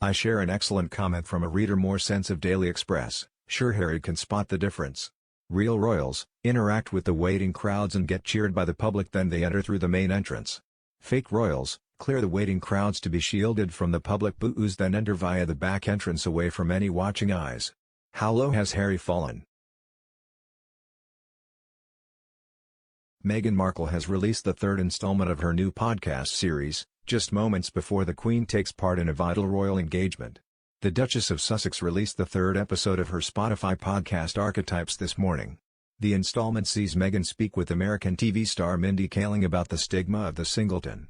I share an excellent comment from a reader more sense of Daily Express. Sure, Harry can spot the difference. Real royals interact with the waiting crowds and get cheered by the public, then they enter through the main entrance. Fake royals clear the waiting crowds to be shielded from the public boos, then enter via the back entrance away from any watching eyes. How low has Harry fallen? Meghan Markle has released the third installment of her new podcast series, just moments before the Queen takes part in a vital royal engagement. The Duchess of Sussex released the third episode of her Spotify podcast Archetypes this morning. The installment sees Meghan speak with American TV star Mindy Kaling about the stigma of the singleton.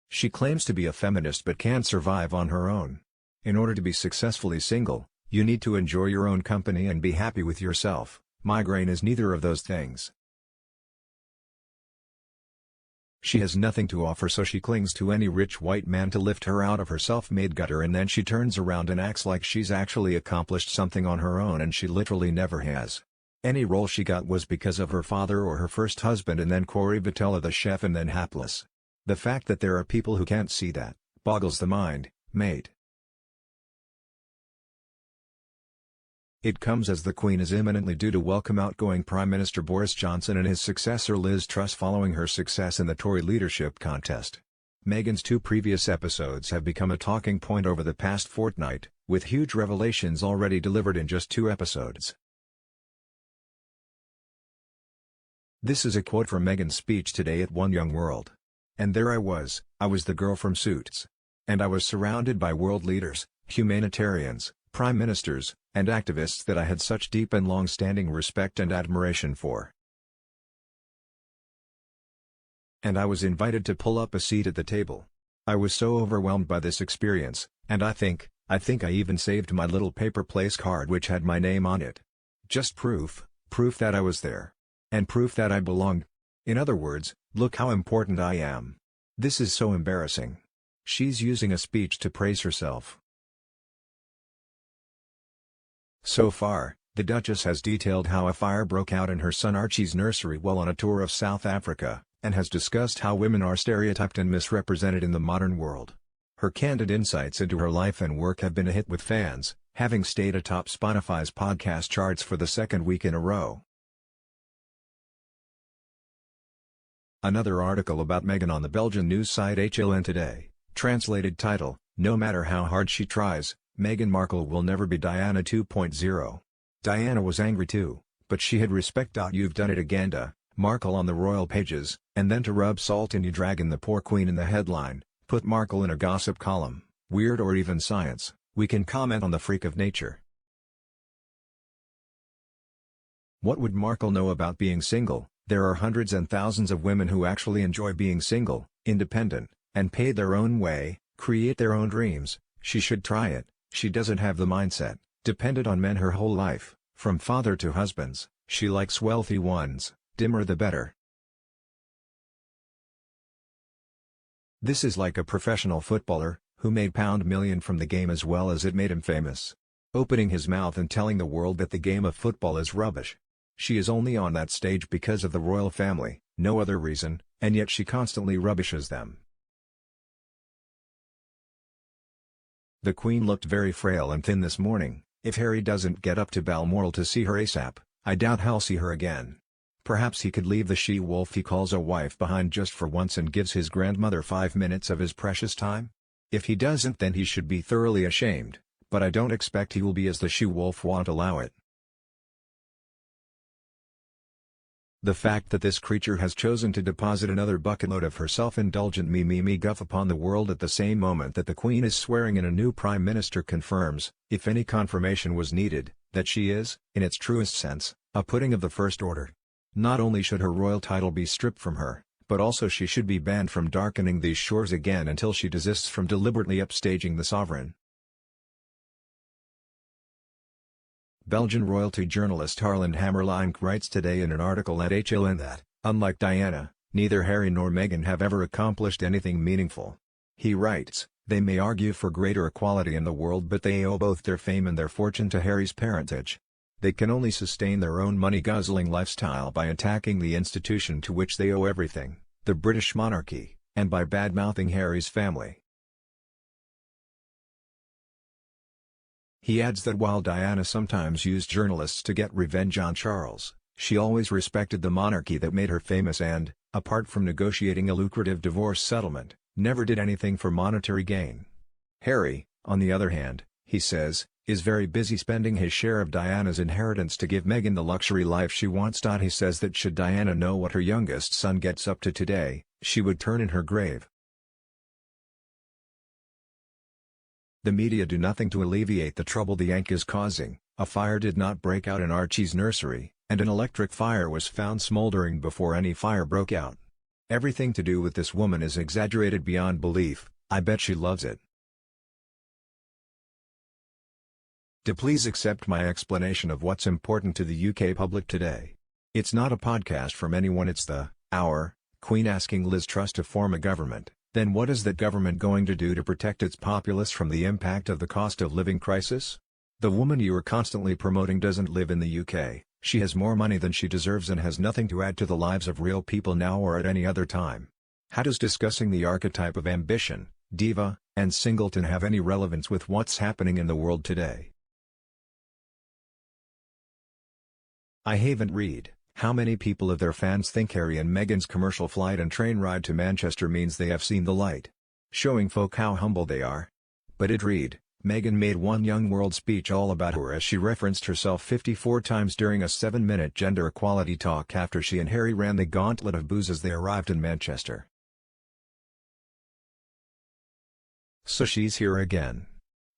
She claims to be a feminist but can't survive on her own. In order to be successfully single, you need to enjoy your own company and be happy with yourself. Migraine is neither of those things. She has nothing to offer, so she clings to any rich white man to lift her out of her self-made gutter, and then she turns around and acts like she's actually accomplished something on her own, and she literally never has. Any role she got was because of her father or her first husband, and then Corey Vitella the chef, and then hapless. The fact that there are people who can't see that boggles the mind, mate. It comes as the Queen is imminently due to welcome outgoing Prime Minister Boris Johnson and his successor Liz Truss following her success in the Tory leadership contest. Meghan's two previous episodes have become a talking point over the past fortnight, with huge revelations already delivered in just 2 episodes. This is a quote from Meghan's speech today at One Young World. "And there I was the girl from Suits. And I was surrounded by world leaders, humanitarians, prime ministers, and activists that I had such deep and long-standing respect and admiration for. And I was invited to pull up a seat at the table. I was so overwhelmed by this experience, and I think I even saved my little paper place card which had my name on it. Just proof that I was there. And proof that I belonged. In other words, look how important I am. This is so embarrassing." She's using a speech to praise herself. So far, the Duchess has detailed how a fire broke out in her son Archie's nursery while on a tour of South Africa, and has discussed how women are stereotyped and misrepresented in the modern world. Her candid insights into her life and work have been a hit with fans, having stayed atop Spotify's podcast charts for the second week in a row. Another article about Meghan on the Belgian news site HLN Today, translated title, "No matter how hard she tries, Meghan Markle will never be Diana 2.0. Diana was angry too, but she had respect. You've done it again, Markle on the royal pages, and then to rub salt in you dragging the poor Queen in the headline, put Markle in a gossip column, weird or even science, we can comment on the freak of nature. What would Markle know about being single? There are hundreds and thousands of women who actually enjoy being single, independent, and pay their own way, create their own dreams. She should try it. She doesn't have the mindset, depended on men her whole life, from father to husbands. She likes wealthy ones, dimmer the better." This is like a professional footballer, who made pound million from the game as well as it made him famous. Opening his mouth and telling the world that the game of football is rubbish. She is only on that stage because of the royal family, no other reason, and yet she constantly rubbishes them. The Queen looked very frail and thin this morning. If Harry doesn't get up to Balmoral to see her ASAP, I doubt he'll see her again. Perhaps he could leave the she-wolf he calls a wife behind just for once and gives his grandmother 5 minutes of his precious time? If he doesn't, then he should be thoroughly ashamed, but I don't expect he will be, as the she-wolf won't allow it. The fact that this creature has chosen to deposit another bucketload of her self-indulgent me guff upon the world at the same moment that the Queen is swearing in a new Prime Minister confirms, if any confirmation was needed, that she is, in its truest sense, a pudding of the first order. Not only should her royal title be stripped from her, but also she should be banned from darkening these shores again until she desists from deliberately upstaging the sovereign. Belgian royalty journalist Harland Hammerlijn writes today in an article at HLN that, unlike Diana, neither Harry nor Meghan have ever accomplished anything meaningful. He writes, "They may argue for greater equality in the world, but they owe both their fame and their fortune to Harry's parentage. They can only sustain their own money-guzzling lifestyle by attacking the institution to which they owe everything, the British monarchy, and by bad-mouthing Harry's family. He adds that while Diana sometimes used journalists to get revenge on Charles, she always respected the monarchy that made her famous and, apart from negotiating a lucrative divorce settlement, never did anything for monetary gain. Harry, on the other hand, he says, is very busy spending his share of Diana's inheritance to give Meghan the luxury life she wants. He says that should Diana know what her youngest son gets up to today, she would turn in her grave. The media do nothing to alleviate the trouble the Yank is causing. A fire did not break out in Archie's nursery, and an electric fire was found smoldering before any fire broke out. Everything to do with this woman is exaggerated beyond belief. I bet she loves it. Please accept my explanation of what's important to the UK public today. It's not a podcast from anyone, it's our Queen asking Liz Truss to form a government. Then what is that government going to do to protect its populace from the impact of the cost of living crisis? The woman you are constantly promoting doesn't live in the UK, she has more money than she deserves and has nothing to add to the lives of real people now or at any other time. How does discussing the archetype of ambition, diva, and singleton have any relevance with what's happening in the world today? I haven't read how many people of their fans think Harry and Meghan's commercial flight and train ride to Manchester means they have seen the light, showing folk how humble they are. But it read, Meghan made one young world speech all about her as she referenced herself 54 times during a 7-minute gender equality talk after she and Harry ran the gauntlet of booze as they arrived in Manchester. So she's here again.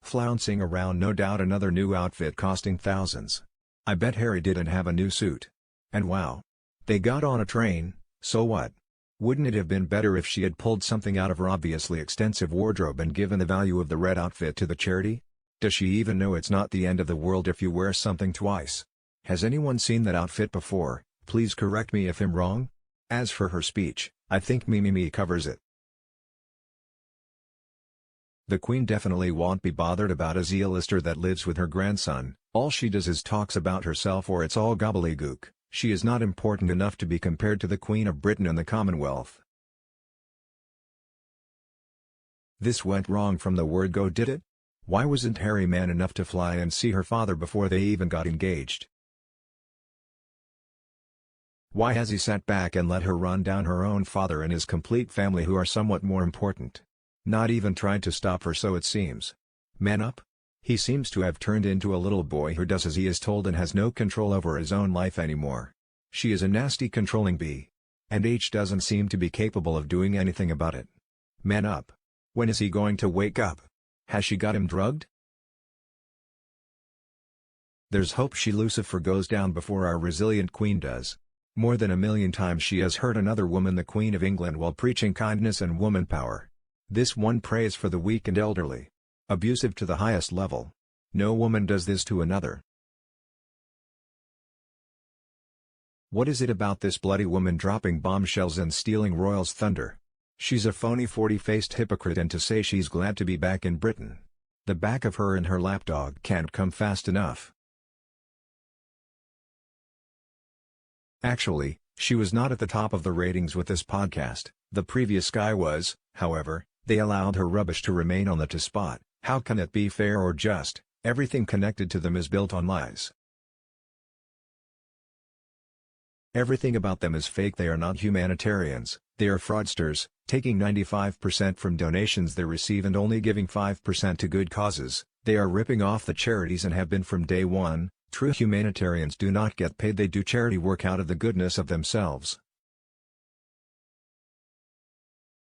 Flouncing around, no doubt another new outfit costing thousands. I bet Harry didn't have a new suit. And wow. They got on a train, so what? Wouldn't it have been better if she had pulled something out of her obviously extensive wardrobe and given the value of the red outfit to the charity? Does she even know it's not the end of the world if you wear something twice? Has anyone seen that outfit before? Please correct me if I'm wrong. As for her speech, I think Mimi covers it. The Queen definitely won't be bothered about a Z-lister that lives with her grandson. All she does is talks about herself, or it's all gobbledygook. She is not important enough to be compared to the Queen of Britain and the Commonwealth. This went wrong from the word go, did it? Why wasn't Harry man enough to fly and see her father before they even got engaged? Why has he sat back and let her run down her own father and his complete family, who are somewhat more important? Not even tried to stop her, so it seems. Man up? He seems to have turned into a little boy who does as he is told and has no control over his own life anymore. She is a nasty controlling bee. And H doesn't seem to be capable of doing anything about it. Man up. When is he going to wake up? Has she got him drugged? There's hope she Lucifer goes down before our resilient Queen does. More than 1,000,000 times she has hurt another woman, the Queen of England, while preaching kindness and woman power. This one prays for the weak and elderly. Abusive to the highest level. No woman does this to another. What is it about this bloody woman dropping bombshells and stealing royals' thunder? She's a phony 40-faced hypocrite, and to say she's glad to be back in Britain. The back of her and her lapdog can't come fast enough. Actually, she was not at the top of the ratings with this podcast. The previous guy was, however. They allowed her rubbish to remain on the top spot. How can it be fair or just? Everything connected to them is built on lies. Everything about them is fake. They are not humanitarians, they are fraudsters, taking 95% from donations they receive and only giving 5% to good causes. They are ripping off the charities and have been from day one. True humanitarians do not get paid, they do charity work out of the goodness of themselves.